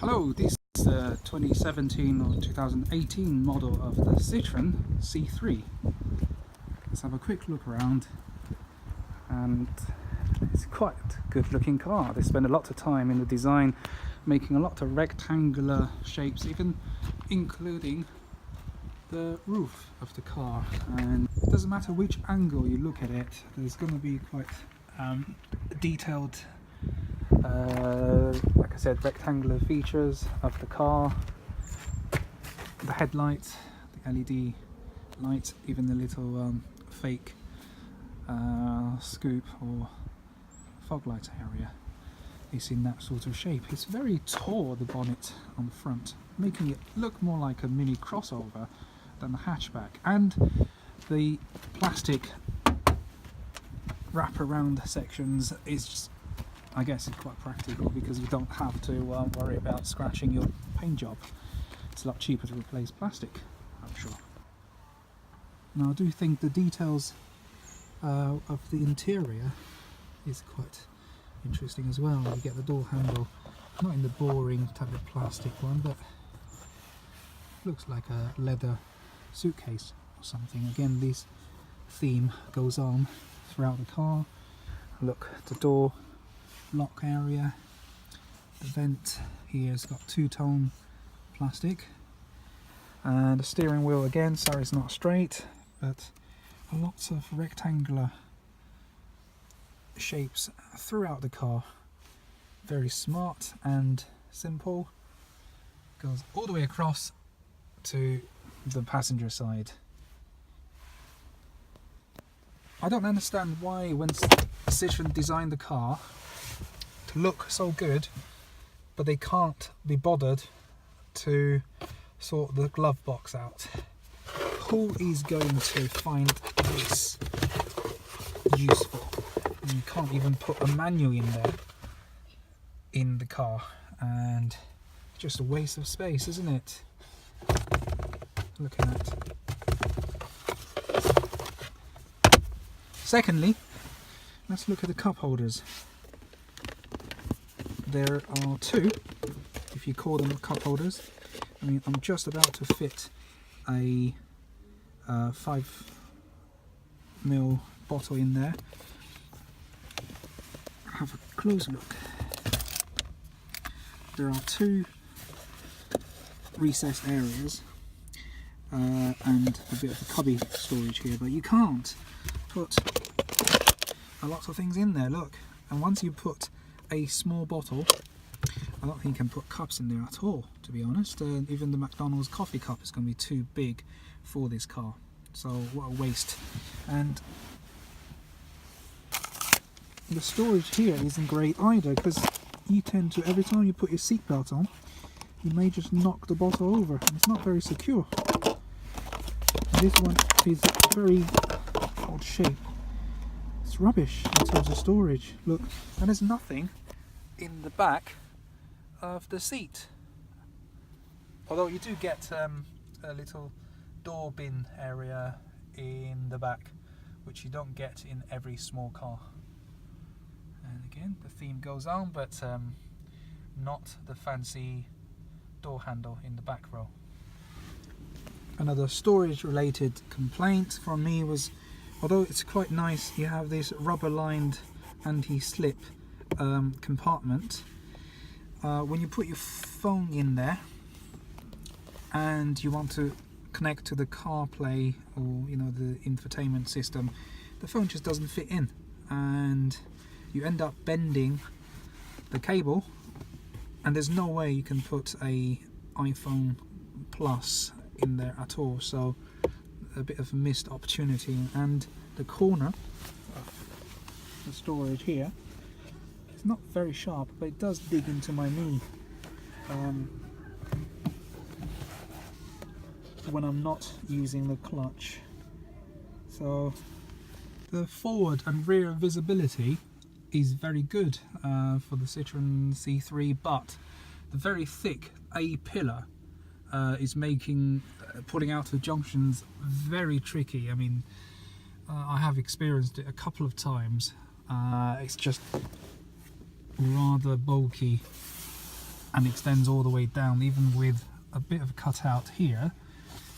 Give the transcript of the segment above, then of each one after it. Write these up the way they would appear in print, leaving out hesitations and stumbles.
Hello, this is the 2017 or 2018 model of the Citroën C3. Let's have a quick look around, and it's quite a good looking car. They spend a lot of time in the design, making a lot of rectangular shapes, even including the roof of the car. And it doesn't matter which angle you look at it, there's going to be quite detailed, like I said, rectangular features of the car. The headlights, the LED lights, even the little fake scoop or fog light area is in that sort of shape. It's very tall, the bonnet on the front, making it look more like a mini crossover than the hatchback. And the plastic wraparound sections is just, I guess it's quite practical because you don't have to worry about scratching your paint job. It's a lot cheaper to replace plastic, I'm sure. Now I do think the details of the interior is quite interesting as well. You get the door handle, not in the boring type of plastic one, but looks like a leather suitcase or something. Again, this theme goes on throughout the car. Look, the door lock area, the vent here has got two-tone plastic, and the steering wheel again, sorry it's not straight, but lots of rectangular shapes throughout the car. Very smart and simple. Goes all the way across to the passenger side. I don't understand why, when Citroën designed the car to look so good, but they can't be bothered to sort the glove box out. Who is going to find this useful? You can't even put a manual in there in the car, and it's just a waste of space, isn't it? Looking at. Secondly, let's look at the cup holders. There are two, if you call them cup holders. I mean, I'm just about to fit a 5ml bottle in there. Have a close look. There are two recessed areas and a bit of a cubby storage here, but you can't put a lot of things in there, look. And once you put a small bottle, I don't think you can put cups in there at all, to be honest. Even the McDonald's coffee cup is going to be too big for this car, so what a waste. And the storage here isn't great either, because you tend to, every time you put your seatbelt on, you may just knock the bottle over, and it's not very secure. And this one is very odd shape. It's rubbish in terms of storage. Look, and there's nothing in the back of the seat. Although you do get a little door bin area in the back, which you don't get in every small car. And again, the theme goes on, but not the fancy door handle in the back row. Another storage related complaint from me was, although it's quite nice, you have this rubber lined anti-slip compartment. When you put your phone in there and you want to connect to the Carplay or the infotainment system, the phone just doesn't fit in, and you end up bending the cable, and there's no way you can put a iPhone Plus in there at all. So a bit of a missed opportunity. And the corner of the storage here, it's not very sharp, but it does dig into my knee when I'm not using the clutch. So the forward and rear visibility is very good for the Citroën C3, but the very thick A-pillar is making pulling out of junctions very tricky. I mean, I have experienced it a couple of times. It's just rather bulky and extends all the way down, even with a bit of a cutout here.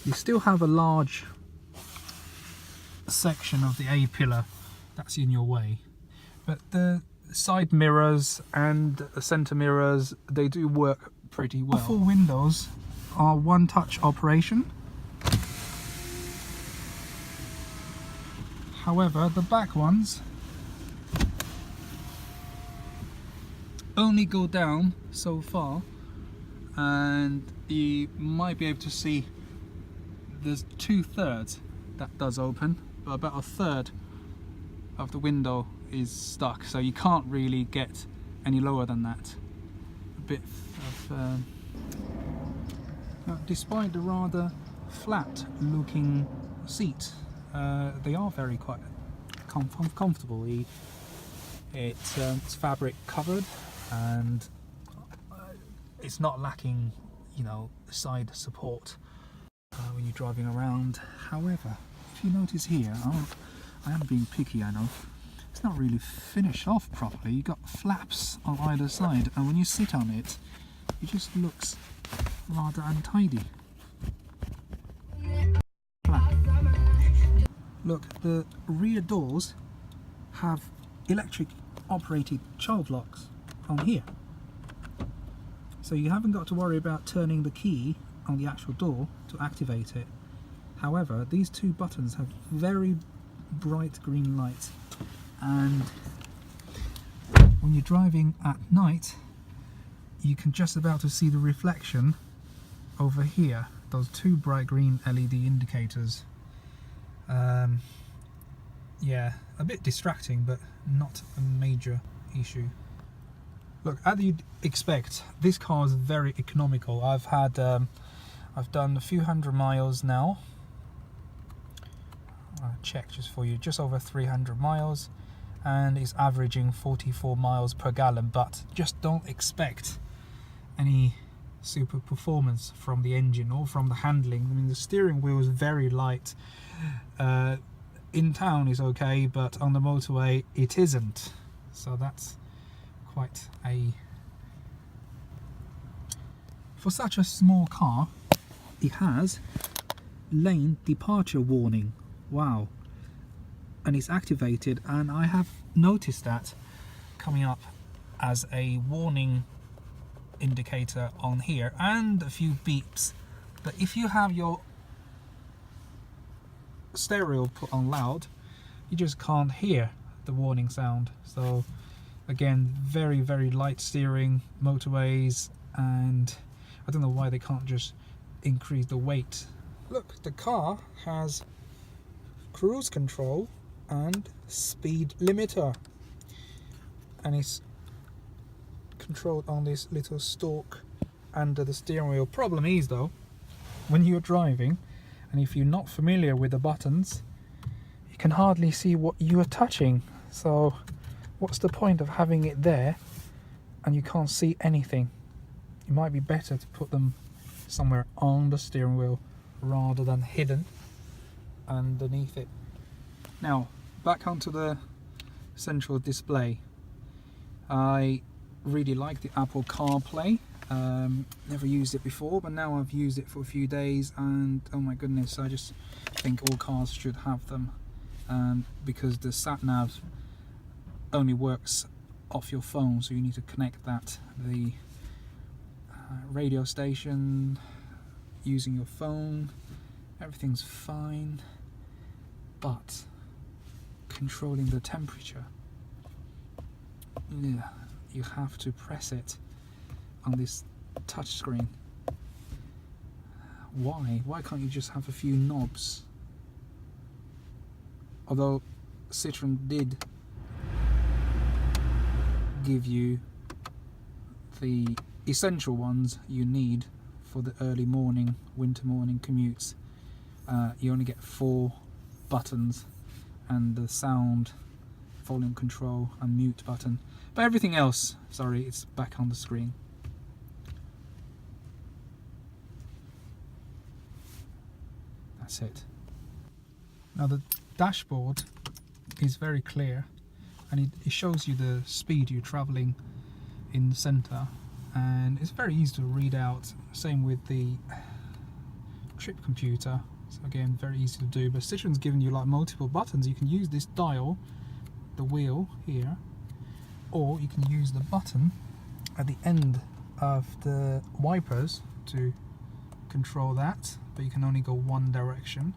You still have a large section of the A-pillar that's in your way, but the side mirrors and the center mirrors, they do work pretty well. All 4 windows are one-touch operation. However, the back ones only go down so far, and you might be able to see there's 2/3 that does open, but about 1/3 of the window is stuck, so you can't really get any lower than that. A bit of despite the rather flat looking seat, they are very quite comfortable. It's fabric covered, and it's not lacking, you know, side support when you're driving around. However, if you notice here, I am being picky, I know, it's not really finished off properly. You've got flaps on either side, and when you sit on it, it just looks rather untidy. Look, the rear doors have electric operated child locks on here, so you haven't got to worry about turning the key on the actual door to activate it. However, these 2 buttons have very bright green lights, and when you're driving at night, you can just about to see the reflection over here, those 2 bright green LED indicators. Yeah, a bit distracting, but not a major issue. Look, as you'd expect, this car is very economical. I've done a few hundred miles now. I'll check just for you, just over 300 miles, and it's averaging 44 miles per gallon, but just don't expect any super performance from the engine or from the handling. I mean, the steering wheel is very light. In town is okay, but on the motorway it isn't, so that's quite a... For such a small car, it has lane departure warning. Wow. And it's activated, and I have noticed that coming up as a warning indicator on here, and a few beeps. But if you have your stereo put on loud, you just can't hear the warning sound. So again, very, very light steering, motorways, and I don't know why they can't just increase the weight. Look, the car has cruise control and speed limiter, and it's controlled on this little stalk under the steering wheel. Problem is though, when you're driving, and if you're not familiar with the buttons, you can hardly see what you are touching. So what's the point of having it there and you can't see anything? It might be better to put them somewhere on the steering wheel rather than hidden underneath it. Now back onto the central display. I really like the Apple Carplay. Never used it before, but now I've used it for a few days, and oh my goodness, I just think all cars should have them, because the sat-nav only works off your phone, so you need to connect that, the radio station, using your phone. Everything's fine, but controlling the temperature, yeah, you have to press it on this touch screen. Why can't you just have a few knobs? Although Citroën did give you the essential ones you need for the early morning, winter morning commutes. You only get 4 buttons, and the sound, volume control and mute button, but everything else, sorry, it's back on the screen. That's it. Now the dashboard is very clear, and it shows you the speed you're traveling in the center, and it's very easy to read out. Same with the trip computer, so again very easy to do. But Citroen's given you like multiple buttons. You can use this dial, the wheel here, or you can use the button at the end of the wipers to control that, but you can only go one direction.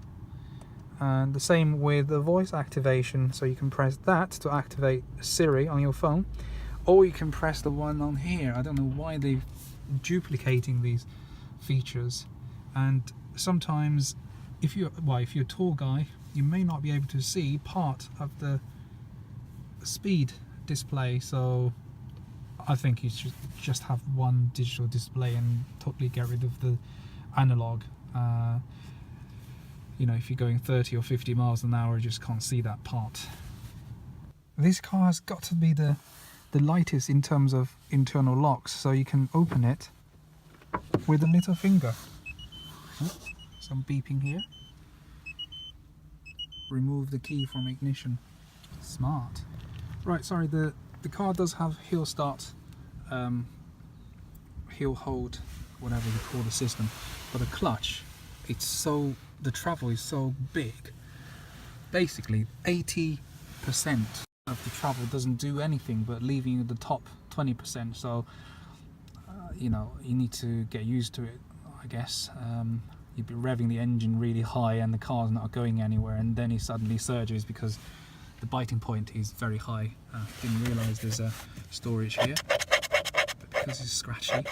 And the same with the voice activation, so you can press that to activate Siri on your phone, or you can press the one on here. I don't know why they're duplicating these features, and sometimes if you're a tall guy, you may not be able to see part of the speed display, so I think you should just have one digital display and totally get rid of the analog. You know, if you're going 30 or 50 miles an hour, you just can't see that part. This car has got to be the lightest in terms of internal locks, so you can open it with a little finger. Some beeping here. Remove the key from ignition. Smart. Right, sorry, the car does have hill start, hill hold, whatever you call the system, but the clutch, the travel is so big. Basically 80% of the travel doesn't do anything but leaving you the top 20%, so you know, you need to get used to it, I guess. You'd be revving the engine really high and the car's not going anywhere, and then it suddenly surges because the biting point is very high. Didn't realise there's a storage here, but because it's scratchy, I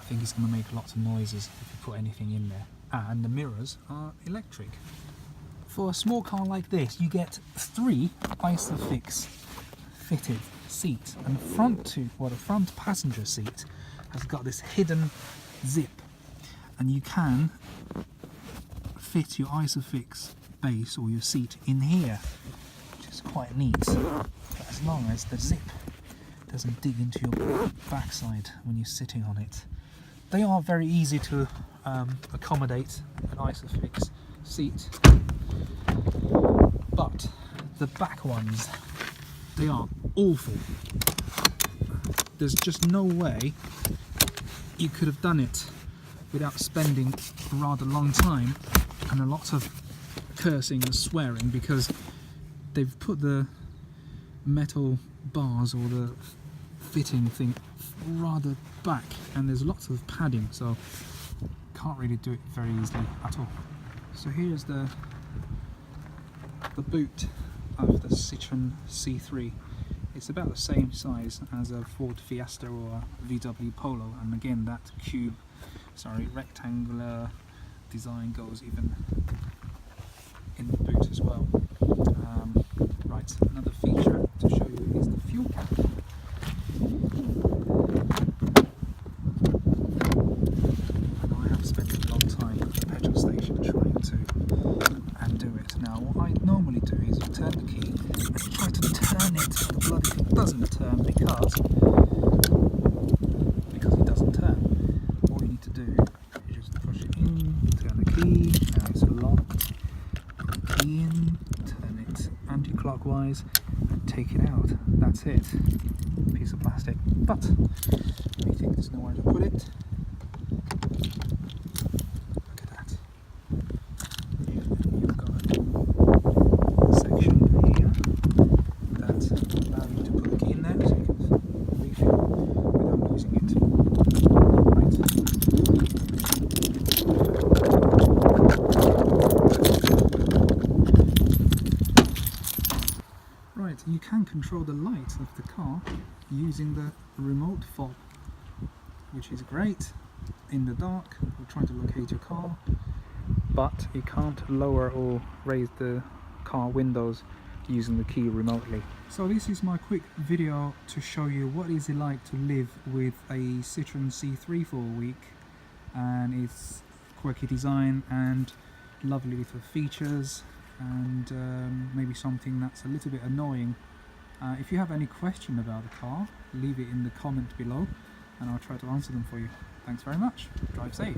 think it's going to make lots of noises if you put anything in there. And the mirrors are electric. For a small car like this, you get 3 Isofix fitted seats, and the front passenger seat has got this hidden zip, and you can fit your Isofix base or your seat in here, which is quite neat, but as long as the zip doesn't dig into your backside when you're sitting on it. They are very easy to accommodate an Isofix seat, but the back ones, they are awful. There's just no way you could have done it without spending a rather long time and a lot of cursing and swearing, because they've put the metal bars or the fitting thing rather back, and there's lots of padding, so can't really do it very easily at all. So here's the boot of the Citroën C3. It's about the same size as a Ford Fiesta or a VW Polo, and again that rectangular design goes even in the boot as well. Right, another feature to show you is the fuel cap. I have spent a long time at the petrol station trying to undo it. Now what I normally do is you turn the key and you try to turn it, and the bloody thing doesn't turn because it doesn't turn. All you need to do is just push it in, turn the key, now it's locked, key in, turn it anti-clockwise and take it out. That's it. Piece of plastic. But I think there's nowhere to put it. Look at that. You've got a section here that allows you to put the key in there, so you can refill without using it. Right, you can control the light of the car using the remote fob, which is great in the dark. You're trying to locate your car, but you can't lower or raise the car windows using the key remotely. So this is my quick video to show you what is it like to live with a Citroën C3 for a week, and its quirky design and lovely little features, and maybe something that's a little bit annoying. If you have any question about the car, leave it in the comment below and I'll try to answer them for you. Thanks very much. Drive safe.